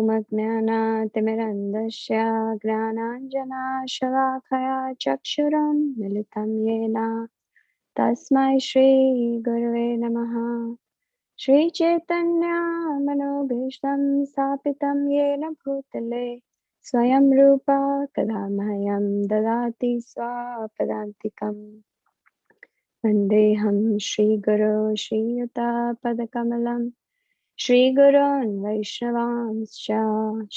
ॐ अज्ञानातिमिरन्धस्य ज्ञानाञ्जनाशलाकया चक्षुरुन्मिलितं येन तस्मै श्रीगुरवे नमः। श्रीचैतन्यमनोभीष्टं स्थापितं येन भूतले स्वयं रूपा कदा मह्यं ददाति स्वापदान्तिकम्। वन्देऽहं श्रीगुरो श्रीयुतापदकमलं श्रीगुरोन् वैष्णवांश्च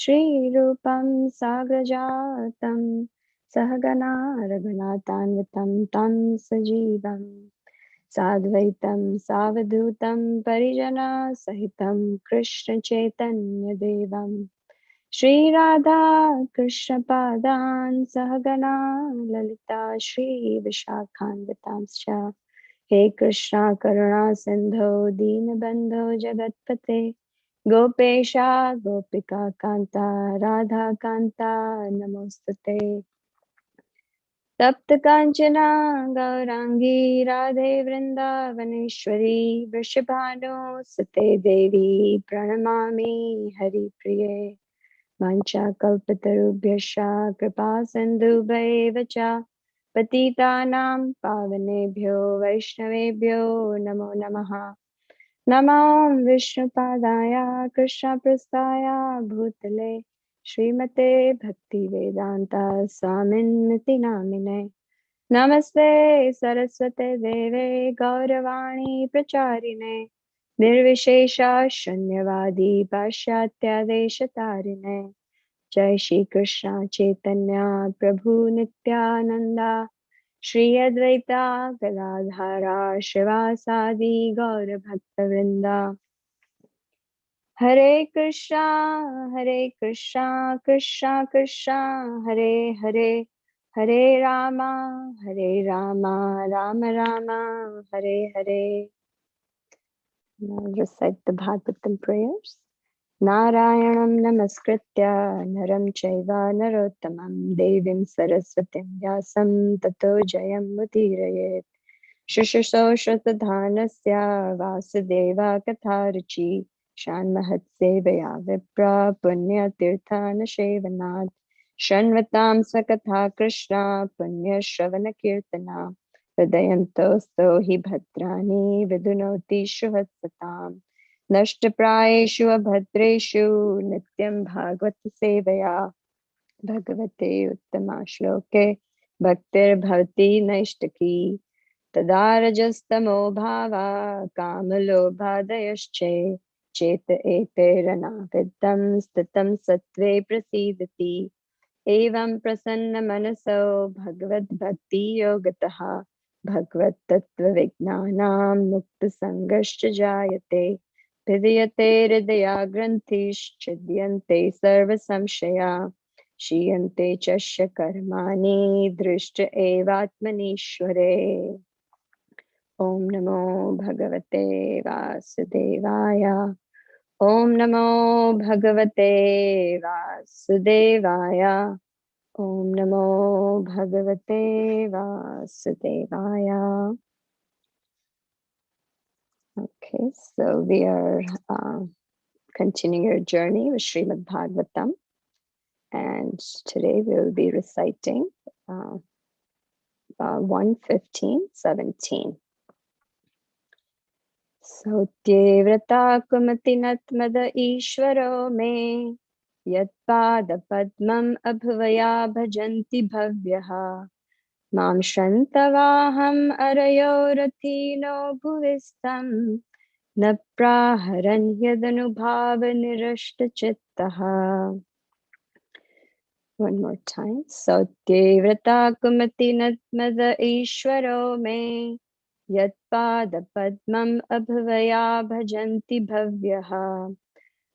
श्रीरूपं साग्रजातं सहगणा रघुनाथान्वितं तं सजीवं साद्वैतं सावधूतं परिजनसहितं कृष्णचैतन्यदेवं श्रीराधा कृष्णपादान् सहगणा ललिता श्रीविशाखान्वितांश्च हे कृष्णा करुणा सिंधो दीनबंधो जगत्पते गोपेशा गोपिका कांता राधा कांता नमोस्तुते। तप्त कांचना गौरांगी राधे वृंदावनेश्वरी वृषभानुसुते देवी प्रणमामि हरिप्रिये। वाञ्छाकल्पतरुभ्यश्च कृपा सिन्धुभ्यैव च पतितानां पावनेभ्यो वैष्णवेभ्यो नमो नमः। नमो विष्णुपादाय कृष्णप्रेष्ठाय भूतले श्रीमते भक्तिवेदान्ता स्वामिन्निति नामिने। नमस्ते सरस्वते देवे गौरवाणी प्रचारिणे निर्विशेषा शून्यवादी पाश्चात्यादेशतारिणे। जय श्री कृष्ण चैतन्य प्रभु नित्यानंदा श्री अद्वैता गदाधारा शिवासादि गौर भक्तवृंदा। हरे Krishna Krishna Krishna Hare Hare Hare Rama Ram Ram Hare Hare. Now recite the Bhagavatam prayers. Narayanam namaskritya naram chaiva narottamam devim saraswatim vyasam tato jayam mudirayet. Shishasho shatadhanasya vasudeva katharuchi shanmahatsevaya vipra punya tirthana shevanat shanvatam sakatha krishna punya shravana kirtana हृदयन्तोस्तो हि भद्राणि विदुनोति शुभत्सताम् नष्टप्रायेषु अभद्रेषु नित्यं भागवत सेवया भगवते उत्तमा श्लोके भक्तिर्भवति नैष्टिकी तदा रजस्तमो भावा कामलोभादयश्चे चेत एतैरनाविद्धं स्थितं सत्त्वे प्रसीदति एवं प्रसन्न मनसो भगवद्भक्ति योगतः भगवत तत्व विज्ञानां मुक्त संगश्च जायते हृदयते हृदया ग्रन्थिश्छिद्यन्ते सर्व संशया क्षीयन्ते च कर्माणि दृष्ट एवात्मनीश्वरे। ओम नमो भगवते वासुदेवाय। ओम नमो भगवते वासुदेवाय। ओम नमो भगवते वासुदेवाय। Okay, so we are continuing our journey with Srimad Bhagavatam, and today we will be reciting 1:15-17. Sautyvrata kumatinatmada ishvaro me yatpadapadmam abhavaya bhajanti bhavyaha मां शन्तवाहम् अरयोरथीनो भुविस्तं न प्राहरन् यदनुभावनिरष्टचित्तः। One more time. सौत्यव्रता कुमतिनत्मद ईश्वरो मे यत्पादपद्मम् अभवया भजन्ति भव्यः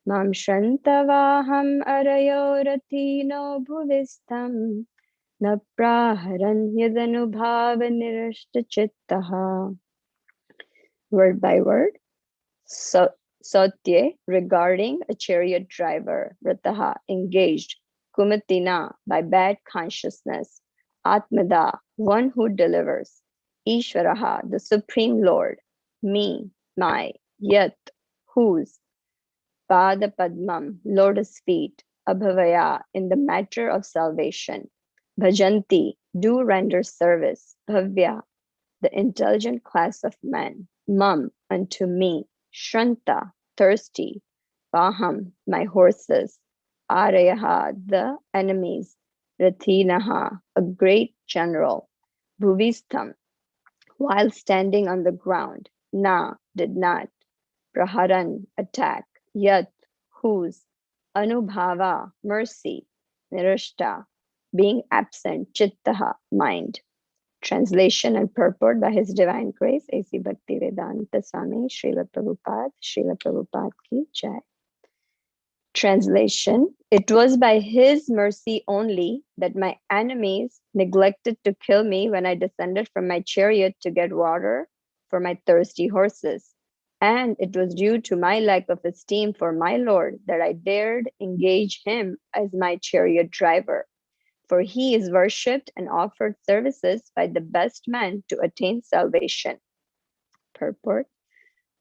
मां शन्तवाहम् अरयोरथीनो भुविस्तं न प्राहरन् यदनुभावनिरष्टचित्तः. Word by word. Satya, regarding a chariot driver. Vrataha, engaged. Kumatina, by bad consciousness. Atmada, one who delivers. Ishvaraha, the supreme lord. Me, my. Yat, whose. Pada Padmam, lotus feet, Abhavaya, in the matter of salvation. Bhajanti, do render service. Bhavya, the intelligent class of men. Mam, unto me. Shranta, thirsty. Vaham, my horses. Arayaha, the enemies. Rathinaha, a great general. Bhuvistam, while standing on the ground. Na, did not. Praharan, attack. Yat, whose. Anubhava, mercy. Nirashta, being absent. Chittaha, mind. Translation and purport by His Divine Grace, A.C. Bhaktivedanta Swami, Srila Prabhupada ki jai. Translation: It was by His mercy only that my enemies neglected to kill me when I descended from my chariot to get water for my thirsty horses. And it was due to my lack of esteem for my Lord that I dared engage Him as my chariot driver. For He is worshipped and offered services by the best men to attain salvation. Purport: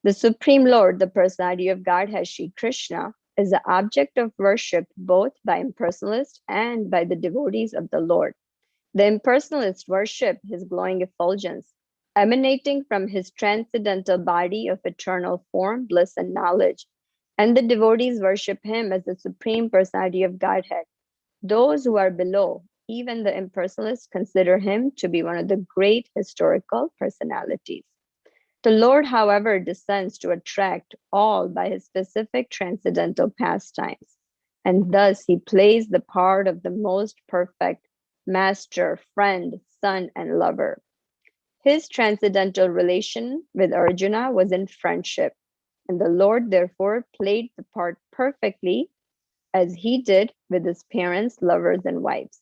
The Supreme Lord, the personality of Godhead, Shri Krishna, is the object of worship both by impersonalists and by the devotees of the Lord. The impersonalists worship His glowing effulgence, emanating from His transcendental body of eternal form, bliss, and knowledge. And the devotees worship Him as the Supreme Personality of Godhead. Those who are below, even the impersonalists, consider Him to be one of the great historical personalities. The Lord, however, descends to attract all by His specific transcendental pastimes, and thus He plays the part of the most perfect master, friend, son, and lover. His transcendental relation with Arjuna was in friendship, and the Lord therefore played the part perfectly as He did with His parents, lovers, and wives.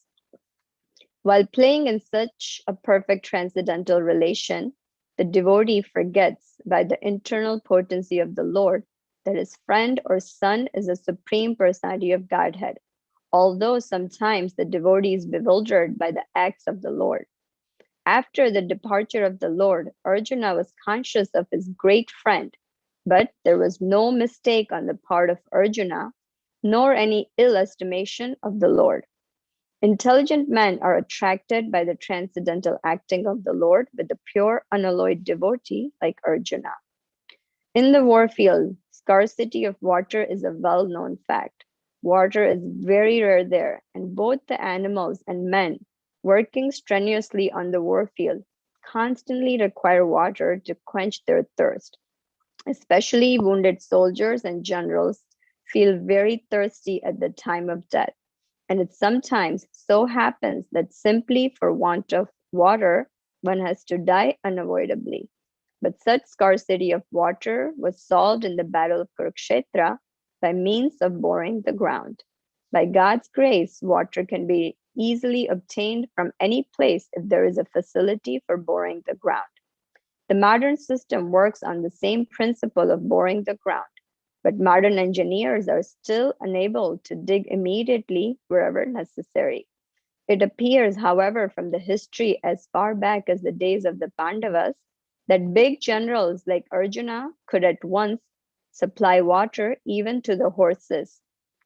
While playing in such a perfect transcendental relation, the devotee forgets by the internal potency of the Lord that his friend or son is the Supreme Personality of Godhead, although sometimes the devotee is bewildered by the acts of the Lord. After the departure of the Lord, Arjuna was conscious of his great friend, but there was no mistake on the part of Arjuna, nor any ill estimation of the Lord. Intelligent men are attracted by the transcendental acting of the Lord with a pure, unalloyed devotee like Arjuna. In the warfield, scarcity of water is a well-known fact. Water is very rare there, and both the animals and men working strenuously on the warfield constantly require water to quench their thirst. Especially wounded soldiers and generals feel very thirsty at the time of death. And it sometimes so happens that simply for want of water, one has to die unavoidably. But such scarcity of water was solved in the Battle of Kurukshetra by means of boring the ground. By God's grace, water can be easily obtained from any place if there is a facility for boring the ground. The modern system works on the same principle of boring the ground, but modern engineers are still unable to dig immediately wherever necessary. It appears, however, from the history as far back as the days of the Pandavas, that big generals like Arjuna could at once supply water even to the horses.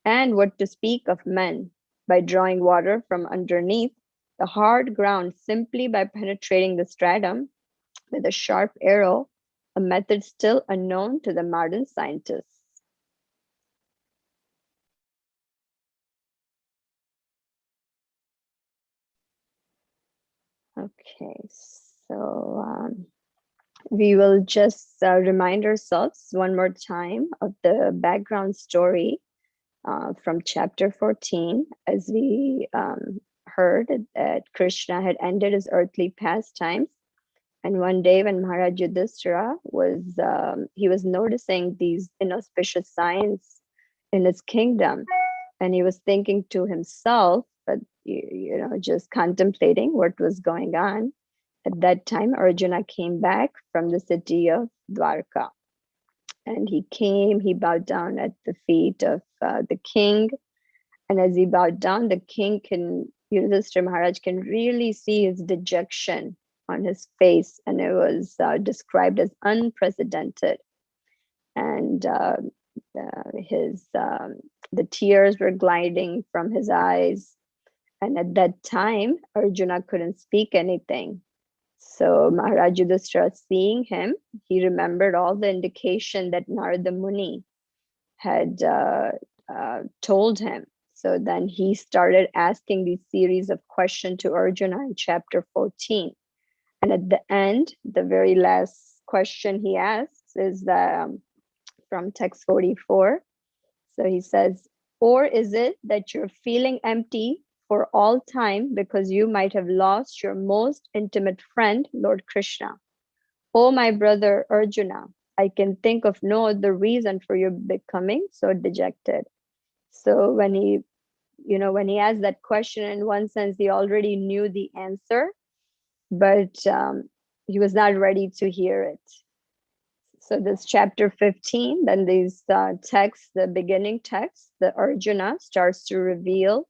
And what to speak of men, by drawing water from underneath the hard ground simply by penetrating the stratum with a sharp arrow, a method still unknown to the modern scientists. Okay, so we will just remind ourselves one more time of the background story from chapter 14, as we heard that Krishna had ended his earthly pastimes. And one day when Maharaj Yudhishthira he was noticing these inauspicious signs in his kingdom, and he was thinking to himself, but just contemplating what was going on. At that time, Arjuna came back from the city of Dwarka, and he bowed down at the feet of the king. And as he bowed down, the king Yudhishthira Maharaj can really see his dejection on his face, and it was described as unprecedented. And the tears were gliding from his eyes. And at that time, Arjuna couldn't speak anything. So Maharaj Yudhishthira, seeing him, he remembered all the indication that Narada Muni had told him. So then he started asking these series of questions to Arjuna in chapter 14. And at the end, the very last question he asks is from text 44. So he says, or is it that you're feeling empty for all time because you might have lost your most intimate friend, Lord Krishna? Oh, my brother Arjuna, I can think of no other reason for your becoming so dejected. So when he asked that question, in one sense, he already knew the answer, but he was not ready to hear it. So this chapter 15, then these texts, the beginning text, the Arjuna starts to reveal,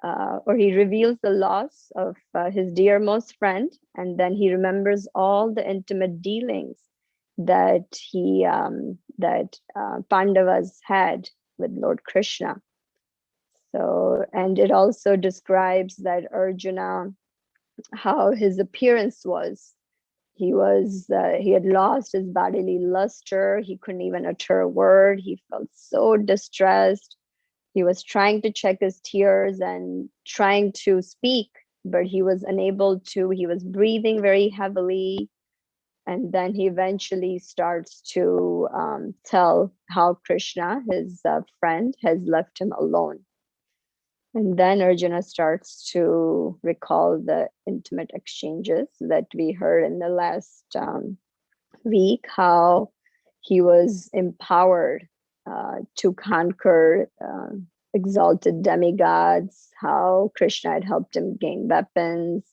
or he reveals the loss of his dearmost friend, and then he remembers all the intimate dealings that Pandavas had with Lord Krishna. So, and it also describes that Arjuna, how his appearance was. He had lost his bodily luster. He couldn't even utter a word. He felt so distressed. He was trying to check his tears and trying to speak, but he was unable to. He was breathing very heavily. And then he eventually starts to tell how Krishna, his friend, has left him alone. And then Arjuna starts to recall the intimate exchanges that we heard in the last week, how he was empowered to conquer exalted demigods, how Krishna had helped him gain weapons.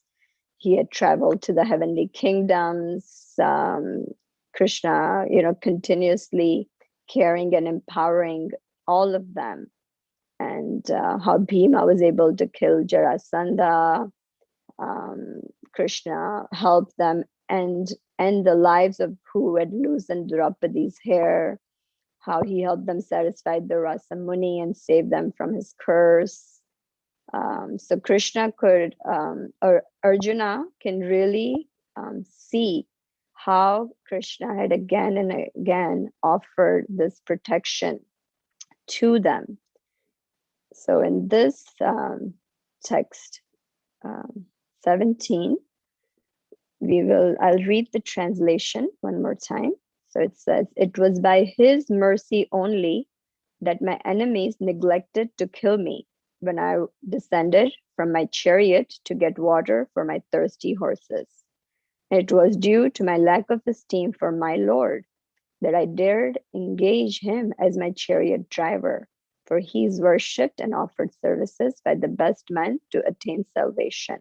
He had traveled to the heavenly kingdoms. Krishna, continuously caring and empowering all of them. And how Bhima was able to kill Jarasandha. Krishna helped them end the lives of who had loosened Draupadi's hair, how he helped them satisfy the Rasa Muni and save them from his curse. So Krishna could, or Arjuna can really see how Krishna had again and again offered this protection to them. So in this text 17, I'll read the translation one more time. So it says, it was by his mercy only that my enemies neglected to kill me when I descended from my chariot to get water for my thirsty horses. It was due to my lack of esteem for my Lord that I dared engage him as my chariot driver, for he is worshipped and offered services by the best men to attain salvation.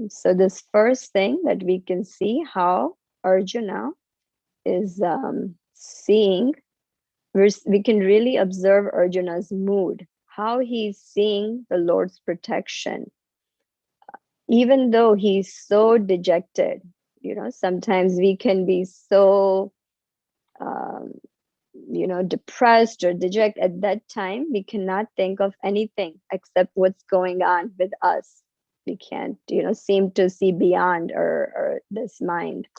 So this first thing that we can see how Arjuna is seeing, we can really observe Arjuna's mood, how he's seeing the Lord's protection. Even though he's so dejected, sometimes we can be so, depressed or dejected. At that time, we cannot think of anything except what's going on with us. We can't, seem to see beyond or this mind.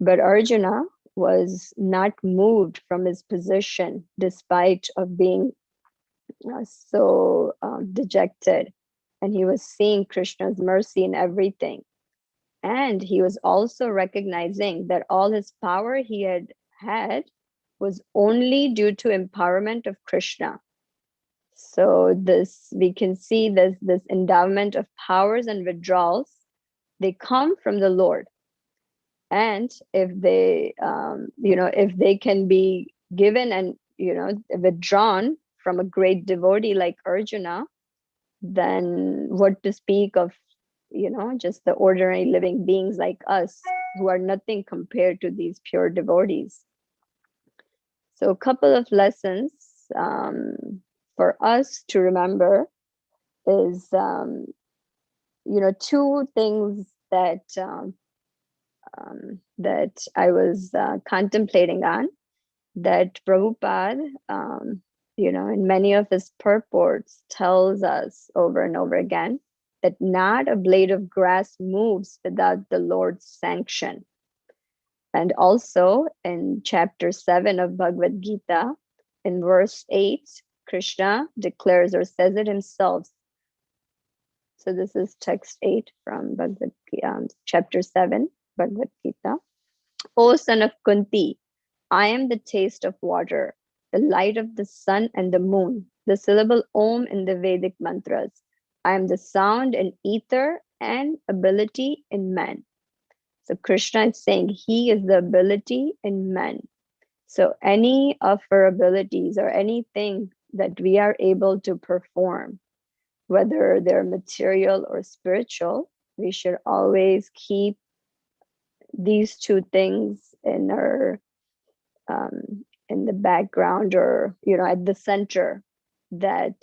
But Arjuna was not moved from his position despite of being so dejected. And he was seeing Krishna's mercy in everything. And he was also recognizing that all his power he had was only due to empowerment of Krishna. So we can see this endowment of powers and withdrawals, they come from the Lord. And if they, if they can be given and, withdrawn from a great devotee like Arjuna, then what to speak of, just the ordinary living beings like us who are nothing compared to these pure devotees. So a couple of lessons for us to remember is, two things that I was contemplating on. that Prabhupada, in many of his purports tells us over and over again that not a blade of grass moves without the Lord's sanction. And also in chapter 7 of Bhagavad Gita, in verse 8, Krishna declares or says it himself. So this is text 8 from Bhagavad Gita, chapter 7, Bhagavad Gita. O son of Kunti, I am the taste of water, the light of the sun and the moon, the syllable Om in the Vedic mantras. I am the sound in ether and ability in men. So Krishna is saying he is the ability in men. So any of our abilities or anything that we are able to perform, whether they're material or spiritual, we should always keep these two things in our in the background, or at the center, that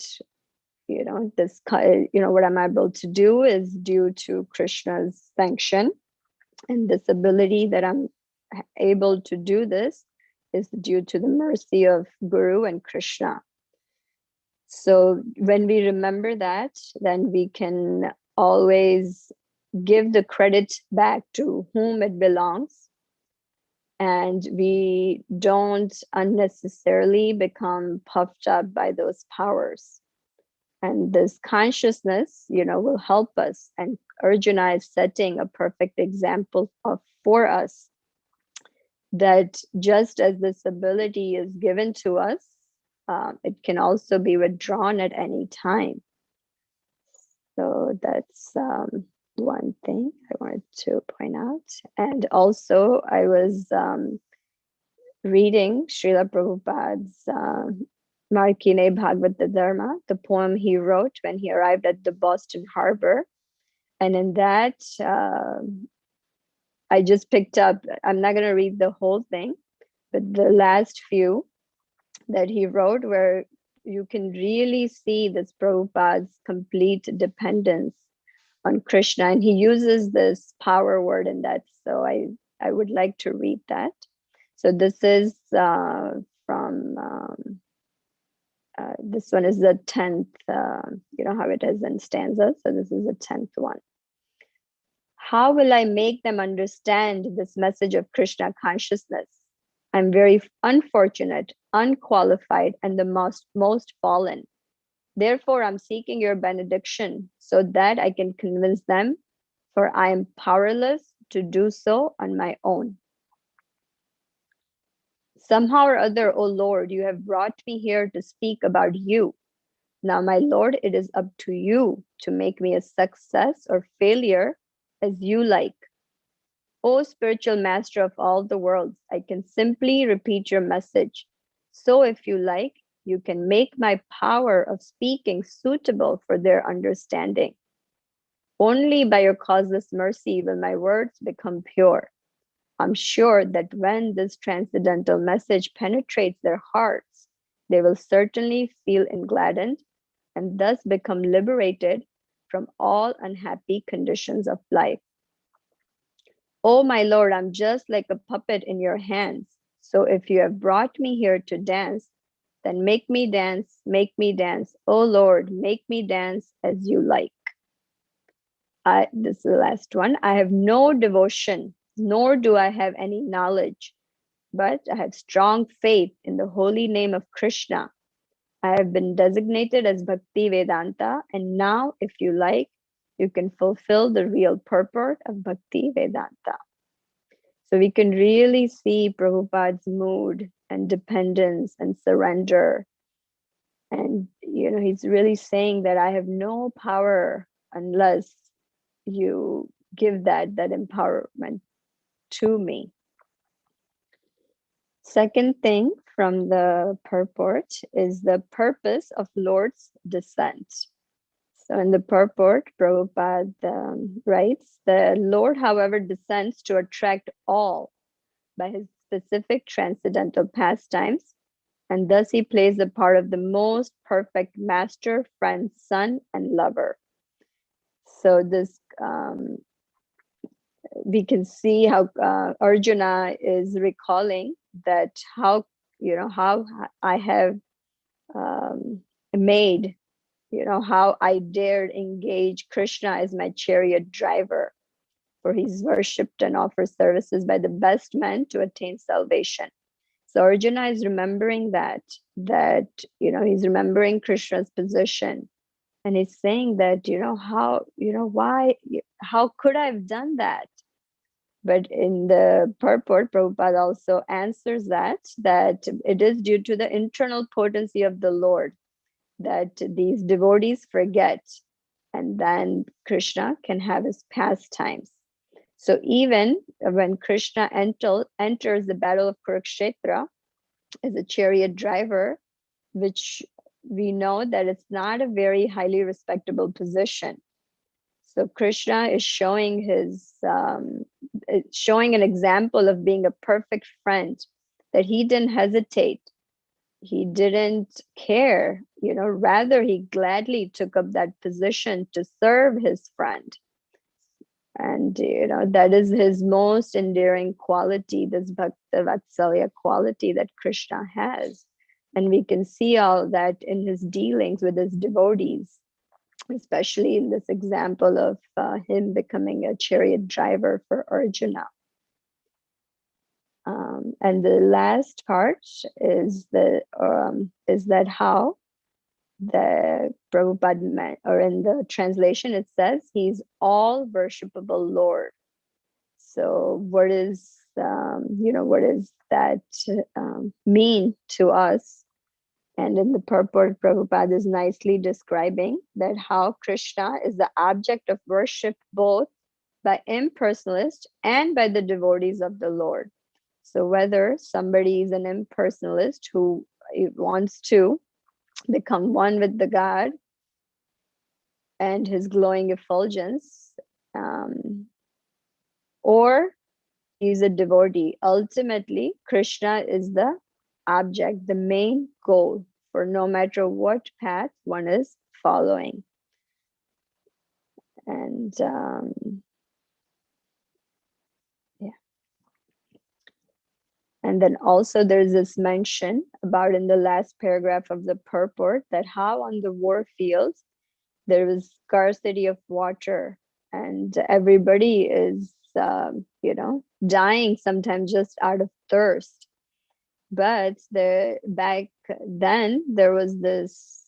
this what I'm able to do is due to Krishna's sanction, and this ability that I'm able to do this is due to the mercy of Guru and Krishna. So when we remember that, then we can always give the credit back to whom it belongs, and we don't unnecessarily become puffed up by those powers. And this consciousness, will help us. And Arjuna is setting a perfect example for us, that just as this ability is given to us, it can also be withdrawn at any time. So that's one thing I wanted to point out. And also I was reading Srila Prabhupada's Markine Bhagavata Dharma, the poem he wrote when he arrived at the Boston Harbor. And in that, I just picked up, I'm not going to read the whole thing, but the last few that he wrote, where you can really see this Prabhupada's complete dependence on Krishna. And he uses this power word in that. So I would like to read that. So this is from, this one is the 10th, how it is in stanzas. So this is the 10th one. How will I make them understand this message of Krishna consciousness? I'm very unfortunate, unqualified, and the most fallen. Therefore, I'm seeking your benediction so that I can convince them, for I am powerless to do so on my own. Somehow or other, O Lord, you have brought me here to speak about you. Now, my Lord, it is up to you to make me a success or failure as you like. O spiritual master of all the worlds, I can simply repeat your message. So if you like, you can make my power of speaking suitable for their understanding. Only by your causeless mercy will my words become pure. I'm sure that when this transcendental message penetrates their hearts, they will certainly feel engladdened and thus become liberated from all unhappy conditions of life. Oh, my Lord, I'm just like a puppet in your hands. So if you have brought me here to dance, then make me dance, make me dance. Oh, Lord, make me dance as you like. This is the last one. I have no devotion, nor do I have any knowledge, but I have strong faith in the holy name of Krishna. I have been designated as Bhakti Vedanta, and now, if you like, you can fulfill the real purport of Bhakti Vedanta. So we can really see Prabhupada's mood and dependence and surrender. And, he's really saying that I have no power unless you give that empowerment to me. Second thing from the purport is the purpose of Lord's descent. So in the purport, Prabhupada writes, the Lord, however, descends to attract all by his specific transcendental pastimes, and thus he plays the part of the most perfect master, friend, son, and lover. So this, we can see how Arjuna is recalling that how how I have made, how I dared engage Krishna as my chariot driver, for he's worshipped and offers services by the best men to attain salvation. So Arjuna is remembering that he's remembering Krishna's position, and he's saying that, why, how could I have done that? But in the purport, Prabhupada also answers that it is due to the internal potency of the Lord that these devotees forget, and then Krishna can have his pastimes. So even when Krishna enters the battle of Kurukshetra as a chariot driver, which we know that it's not a very highly respectable position. So Krishna is showing showing an example of being a perfect friend, that he didn't hesitate. He didn't care, rather he gladly took up that position to serve his friend. And, that is his most endearing quality, this Bhakta Vatsalya quality that Krishna has. And we can see all that in his dealings with his devotees, especially in this example of him becoming a chariot driver for Arjuna. And the last part is that how the Prabhupada, or in the translation, it says he's all worshipable Lord. So what is that mean to us? And in the purport, Prabhupada is nicely describing that how Krishna is the object of worship both by impersonalists and by the devotees of the Lord. So whether somebody is an impersonalist who wants to become one with the God and his glowing effulgence, or he's a devotee, ultimately Krishna is the object, the main goal for no matter what path one is following. And and then also there's this mention about in the last paragraph of the purport that how on the war fields there is scarcity of water and everybody is dying sometimes just out of thirst. But back then there was this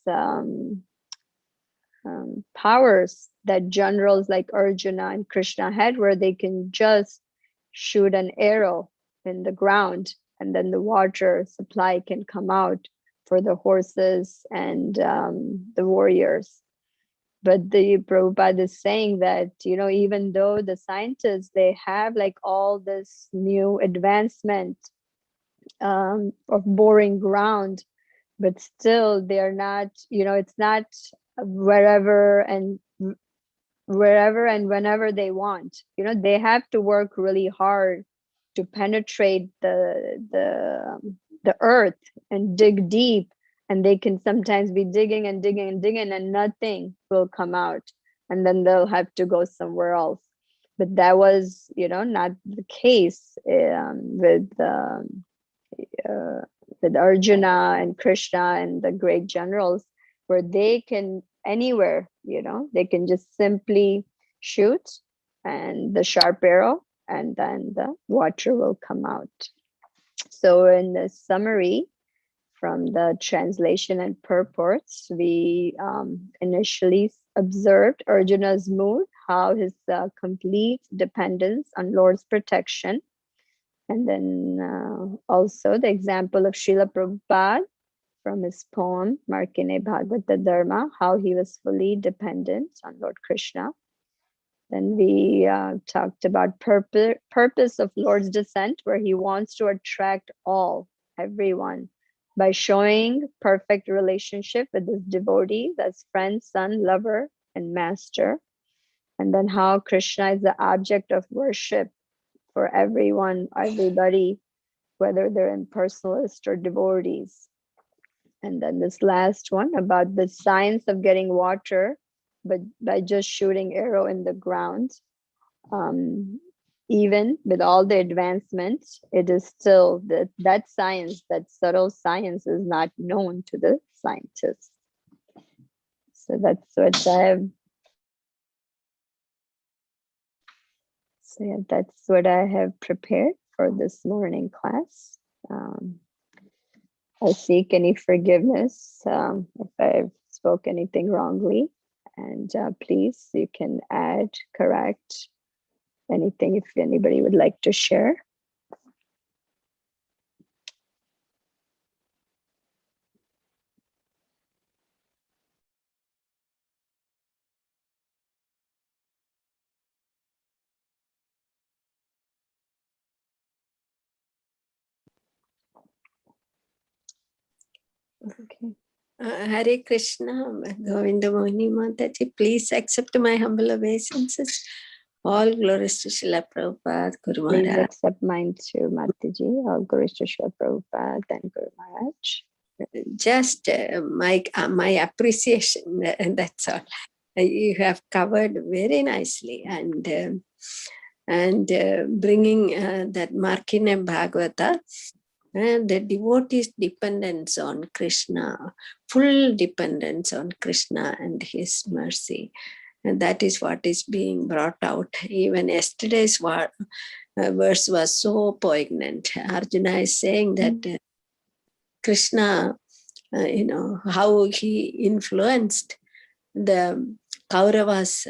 powers that generals like Arjuna and Krishna had, where they can just shoot an arrow in the ground and then the water supply can come out for the horses and the warriors. But the Prabhupada is saying that, even though the scientists, they have like all this new advancement of boring ground, but still they're not, it's not wherever and whenever they want. They have to work really hard to penetrate the earth and dig deep, and they can sometimes be digging and digging and digging and nothing will come out, and then they'll have to go somewhere else. But that was not the case with Arjuna and Krishna and the great generals, where they can anywhere, they can just simply shoot and the sharp arrow and then the water will come out. So in the summary from the translation and purports, we initially observed Arjuna's mood, how his complete dependence on Lord's protection. And then also the example of Srila Prabhupada from his poem, Markine Bhagavata Dharma, how he was fully dependent on Lord Krishna. Then we talked about purpose of Lord's descent, where he wants to attract everyone, by showing perfect relationship with his devotees as friend, son, lover, and master. And then how Krishna is the object of worship for everyone, everybody, whether they're impersonalists or devotees. And then this last one about the science of getting water, but by just shooting arrow in the ground. even with all the advancements, it is still that science, that subtle science, is not known to the scientists. So that's what I have. So yeah, that's what I have prepared for this morning class. I seek any forgiveness if I've spoke anything wrongly, and please, you can add, correct anything if anybody would like to share. Okay. Hare Krishna, Govinda Mohini Mataji, please accept my humble obeisances. All glories to Srila Prabhupada, Guru Please Maharaj. accept mine too, Mataji. All glories to Srila Prabhupada and Guru Maharaj. Just my appreciation, that's all. You have covered very nicely, and bringing that Markine Bhagavata, and the devotee's dependence on Krishna, full dependence on Krishna and his mercy. And that is what is being brought out. Even yesterday's verse was so poignant. Arjuna is saying that Krishna, how he influenced the Kauravas,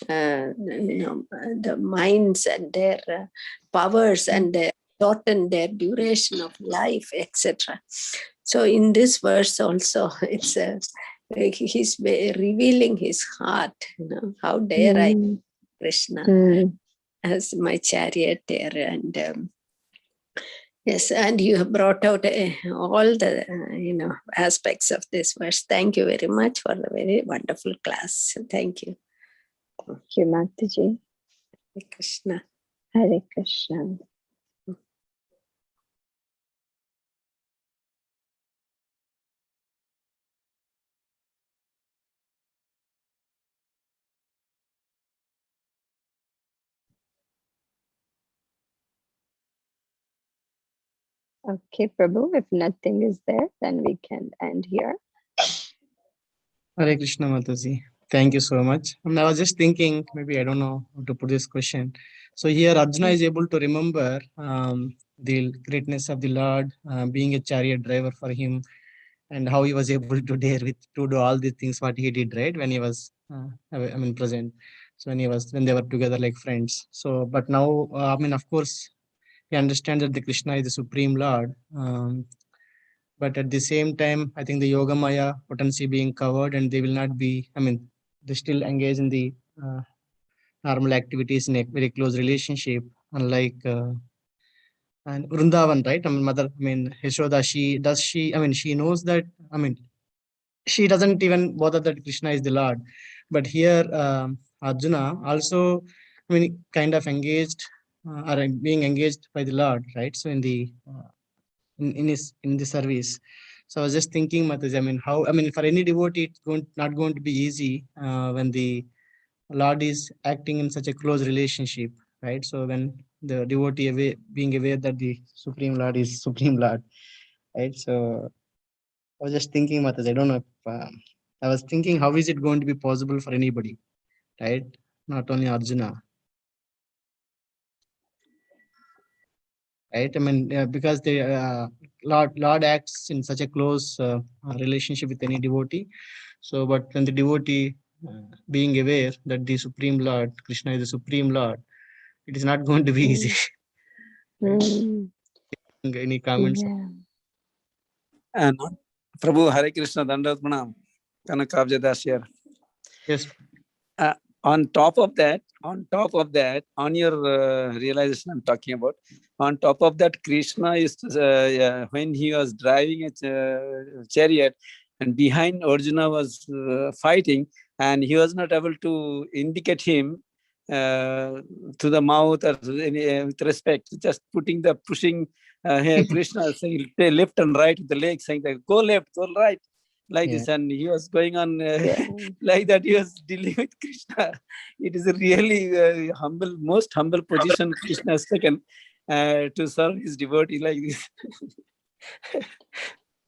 the minds and their powers, and shorten their duration of life, etc. So in this verse also, it's he's revealing his heart. How dare I, Krishna, as my charioteer, and yes, and you have brought out all the aspects of this verse. Thank you very much for the very wonderful class. Thank you. Thank you, Mataji. Hare Krishna. Hare Krishna. Okay, Prabhu, if nothing is there, then we can end here. Hare Krishna Mataji. Thank you so much. And I was just thinking, maybe I don't know how to put this question. So here Arjuna is able to remember the greatness of the Lord, being a chariot driver for him, and how he was able to dare to do all these things what he did, right, when he was present. So when they were together like friends. So but now of course he understands that the Krishna is the supreme Lord. But at the same time, I think the Yogamaya potency being covered, and they will not be, they still engage in the normal activities in a very close relationship, unlike and Vrindavan, right? Yashoda, she knows that, she doesn't even bother that Krishna is the Lord. But here, Arjuna also, kind of engaged, or being engaged by the Lord, right? So in the in the service. So I was just thinking, Mataji, for any devotee, it's not going to be easy when the Lord is acting in such a close relationship, right? So when the devotee being aware that the Supreme Lord is Supreme Lord, right? So I was just thinking, Mataji, I don't know if, I was thinking, how is it going to be possible for anybody, right? Not only Arjuna. Right, because the Lord acts in such a close relationship with any devotee. So, but when the devotee being aware that the Supreme Lord Krishna is the Supreme Lord, it is not going to be easy. Any comments? Yeah. Prabhu, Hare Krishna, Dandavat Pranam, Kanakabja Das here. Yes. On top of that, on your realization I'm talking about, on top of that, Krishna is, when he was driving a chariot and behind Arjuna was fighting, and he was not able to indicate him to the mouth or with respect, just pushing Krishna saying left and right with the leg, saying that go left, go right, like Yeah. this, and he was going on Yeah. like that. He was dealing with Krishna. It is a really humble, most humble position Krishna has taken to serve his devotee like this.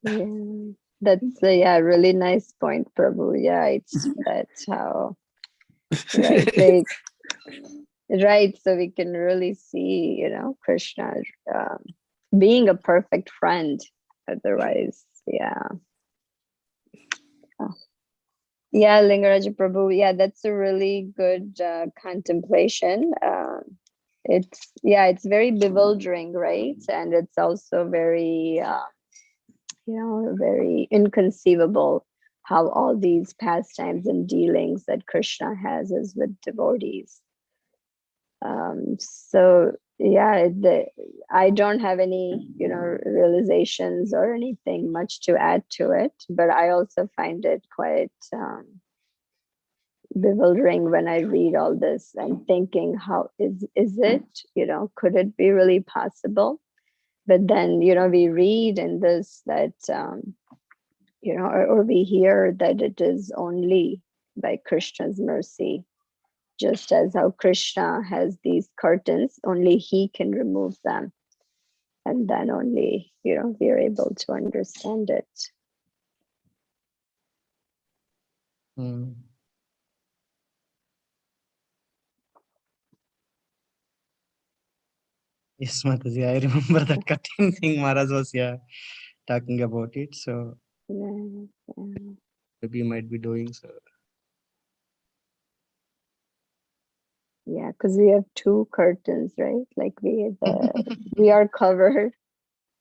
Yeah. That's a really nice point, Prabhu. Yeah, it's that's how right. Right. So we can really see, Krishna being a perfect friend. Otherwise, yeah. Yeah, Lingaraja Prabhu. Yeah, that's a really good contemplation. It's very bewildering, right? And it's also very, very inconceivable how all these pastimes and dealings that Krishna has is with devotees. So yeah, I don't have any, realizations or anything much to add to it, but I also find it quite bewildering when I read all this and thinking, how is it, could it be really possible? But then, we read in this that, or we hear that it is only by Krishna's mercy, just as how Krishna has these curtains, only he can remove them. And then only, we are able to understand it. Hmm. Yes, Mataji, I remember that cutting thing Maharaj was talking about it. So Yeah. maybe you might be doing so. Yeah, because we have two curtains, right? Like we are covered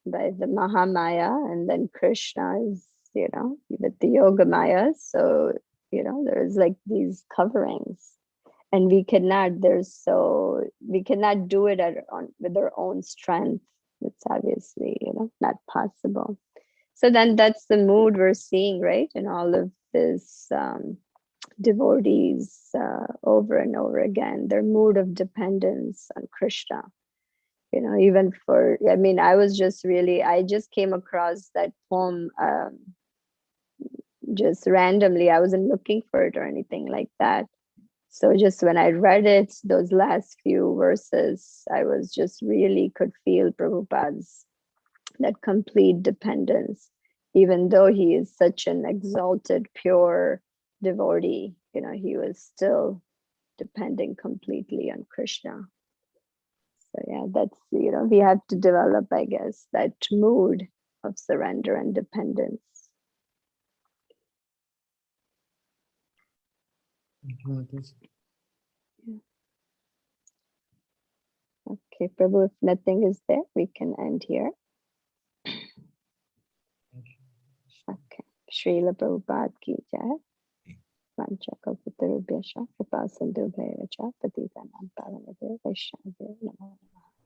by the Mahamaya, and then Krishna is, with the Yoga Maya. So, there's like these coverings. And we cannot do it with our own strength. It's obviously, not possible. So then that's the mood we're seeing, right? In all of this devotees over and over again, their mood of dependence on Krishna. Even I just came across that poem just randomly. I wasn't looking for it or anything like that. So just when I read it, those last few verses, I was just really could feel Prabhupada's that complete dependence, even though he is such an exalted, pure devotee, he was still depending completely on Krishna. So yeah, that's, we have to develop, I guess, that mood of surrender and dependence. Thank you, Mataji. Okay, Prabhu, if nothing is there, we can end here. Okay. Srila Prabhupada ki jai. Vanchakalpatarubhyascha kripa sindhu bhaivacha patitanam pavanabhyo vaishnavyo.